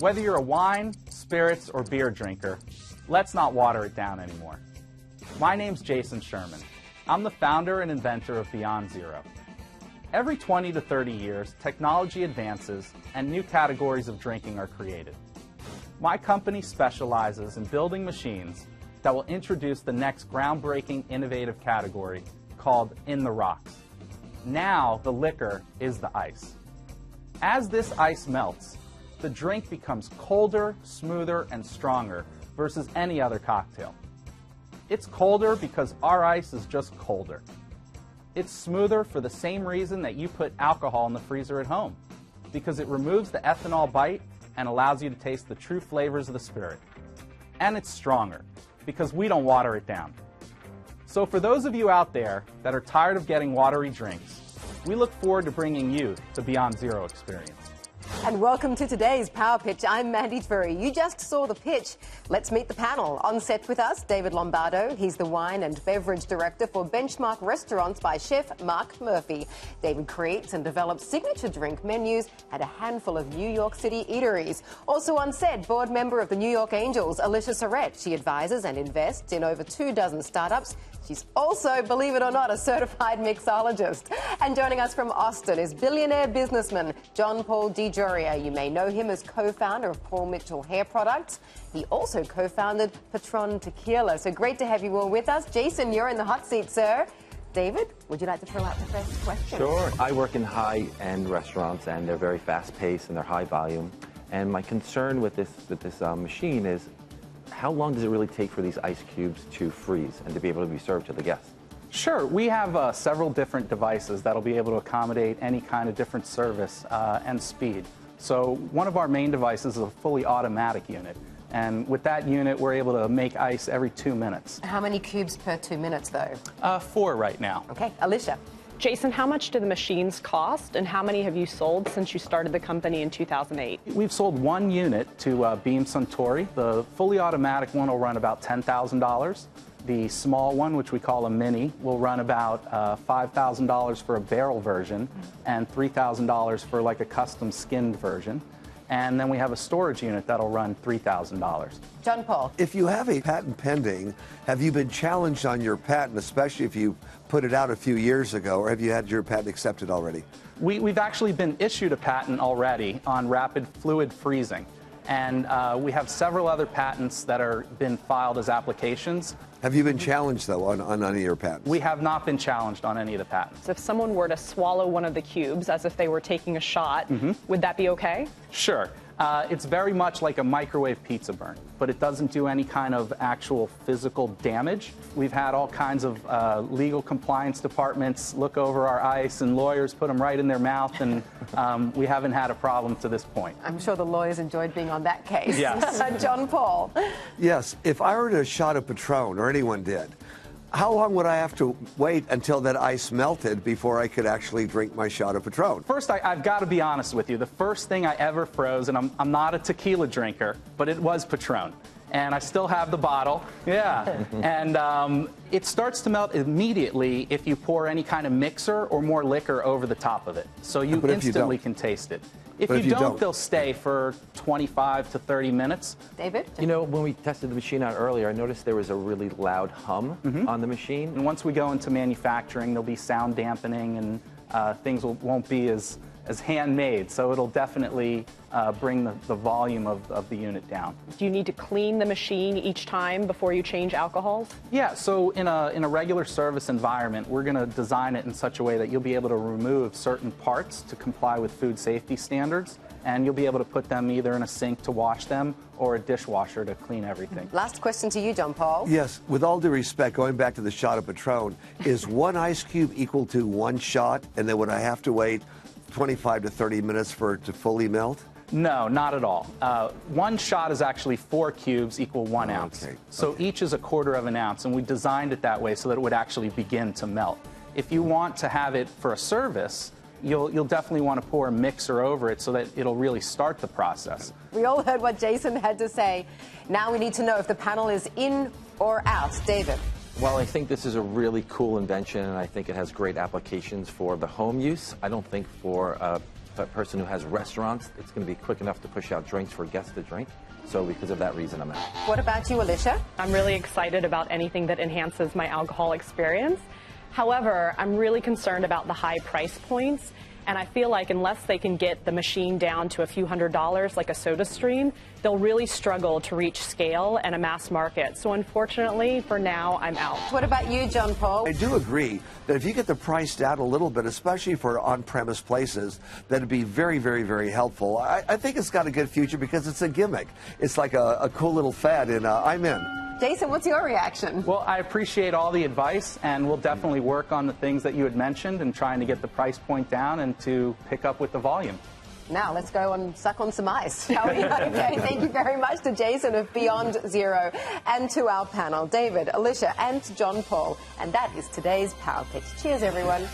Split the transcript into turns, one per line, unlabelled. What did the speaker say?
Whether you're a wine, spirits, or beer drinker, let's not water it down anymore. My name's Jason Sherman. I'm the founder and inventor of Beyond Zero. Every 20 to 30 years, technology advances and new categories of drinking are created. My company specializes in building machines that will introduce the next groundbreaking innovative category called In the Rocks. Now the liquor is the ice. As this ice melts, the drink becomes colder, smoother, and stronger versus any other cocktail. It's colder because our ice is just colder. It's smoother for the same reason that you put alcohol in the freezer at home, because it removes the ethanol bite and allows you to taste the true flavors of the spirit. And it's stronger, because we don't water it down. So for those of you out there that are tired of getting watery drinks, we look forward to bringing you the Beyond Zero experience.
And welcome to today's PowerPitch. I'm Mandy Tveri. You just saw the pitch. Let's meet the panel. On set with us, David Lombardo. He's the wine and beverage director for Benchmark Restaurants by chef Mark Murphy. David creates and develops signature drink menus at a handful of New York City eateries. Also on set, board member of the New York Angels, Alicia Surrett. She advises and invests in over 24 startups. She's also, believe it or not, a certified mixologist. And joining us from Austin is billionaire businessman John Paul DiGioia. You may know him as co-founder of Paul Mitchell Hair Products. He also co-founded Patron Tequila. So great to have you all with us. Jason, you're in the hot seat, sir. David, would you like to throw out the first question?
Sure. I work in high-end restaurants, and they're very fast-paced and they're high volume. And my concern with this machine is, how long does it really take for these ice cubes to freeze and to be able to be served to the guests?
Sure. We have several different devices that'll be able to accommodate any kind of different service and speed. So one of our main devices is a fully automatic unit. And with that unit, we're able to make ice every 2 minutes.
How many cubes per 2 minutes, though?
4 right now.
Okay. Alicia.
Jason, how much do the machines cost, and how many have you sold since you started the company in 2008?
We've sold 1 unit to Beam Suntory. The fully automatic one will run about $10,000. The small one, which we call a mini, will run about $5,000 for a barrel version and $3,000 for like a custom skinned version. And then we have a storage unit that'll run $3,000.
John Paul.
If you have a patent pending, have you been challenged on your patent, especially if you put it out a few years ago, or have you had your patent accepted already?
We've actually been issued a patent already on rapid fluid freezing. And we have several other patents that are been filed as applications.
Have you been challenged, though, on any of your patents?
We have not been challenged on any of the patents.
So if someone were to swallow one of the cubes as if they were taking a shot, would that be okay?
Sure. It's very much like a microwave pizza burn, but it doesn't do any kind of actual physical damage. We've had all kinds of legal compliance departments look over our ice, and lawyers put them right in their mouth, and we haven't had a problem to this point.
I'm sure the lawyers enjoyed being on that case.
Yes.
John Paul.
Yes. If I were to shot a Patron, or anyone did, how long would I have to wait until that ice melted before I could actually drink my shot of Patron?
First, I've got to be honest with you. The first thing I ever froze, and I'm not a tequila drinker, but it was Patron. And I still have the bottle. Yeah. And it starts to melt immediately if you pour any kind of mixer or more liquor over the top of it. So you instantly can taste it. If you don't, they'll stay for 25 to 30 minutes.
David?
You know, when we tested the machine out earlier, I noticed there was a really loud hum on the machine.
And once we go into manufacturing, there'll be sound dampening, and things won't be as handmade. So it'll definitely bring the volume of the unit down.
Do you need to clean the machine each time before you change alcohols?
Yeah, so in a regular service environment, we're going to design it in such a way that you'll be able to remove certain parts to comply with food safety standards, and you'll be able to put them either in a sink to wash them or a dishwasher to clean everything.
Last question to you, John Paul.
Yes, with all due respect, going back to the shot of Patron, is 1 ice cube equal to 1 shot, and then would I have to wait 25 to 30 minutes for it to fully melt?
No, not at all. 1 shot is actually 4 cubes equal 1 ounce.
Okay.
So each is 1/4 of an ounce, and we designed it that way so that it would actually begin to melt. If you want to have it for a service, you'll definitely want to pour a mixer over it so that it'll really start the process.
We all heard what Jason had to say. Now we need to know if the panel is in or out. David.
Well, I think this is a really cool invention, and I think it has great applications for the home use. I don't think for person who has restaurants, it's going to be quick enough to push out drinks for guests to drink. So because of that reason, I'm out.
What about you, Alicia?
I'm really excited about anything that enhances my alcohol experience. However, I'm really concerned about the high price points. And I feel like unless they can get the machine down to a few $100s like a SodaStream, they'll really struggle to reach scale and a mass market. So unfortunately, for now, I'm out.
What about you, John Paul?
I do agree that if you get the price down a little bit, especially for on-premise places, that'd be very, very, very helpful. I think it's got a good future because it's a gimmick. It's like a cool little fad, and I'm in.
Jason, what's your reaction?
Well, I appreciate all the advice, and we'll definitely work on the things that you had mentioned and trying to get the price point down and to pick up with the volume.
Now let's go and suck on some ice, shall we? Okay, thank you very much to Jason of Beyond Zero and to our panel, David, Alicia and John Paul. And that is today's Power Pitch. Cheers, everyone.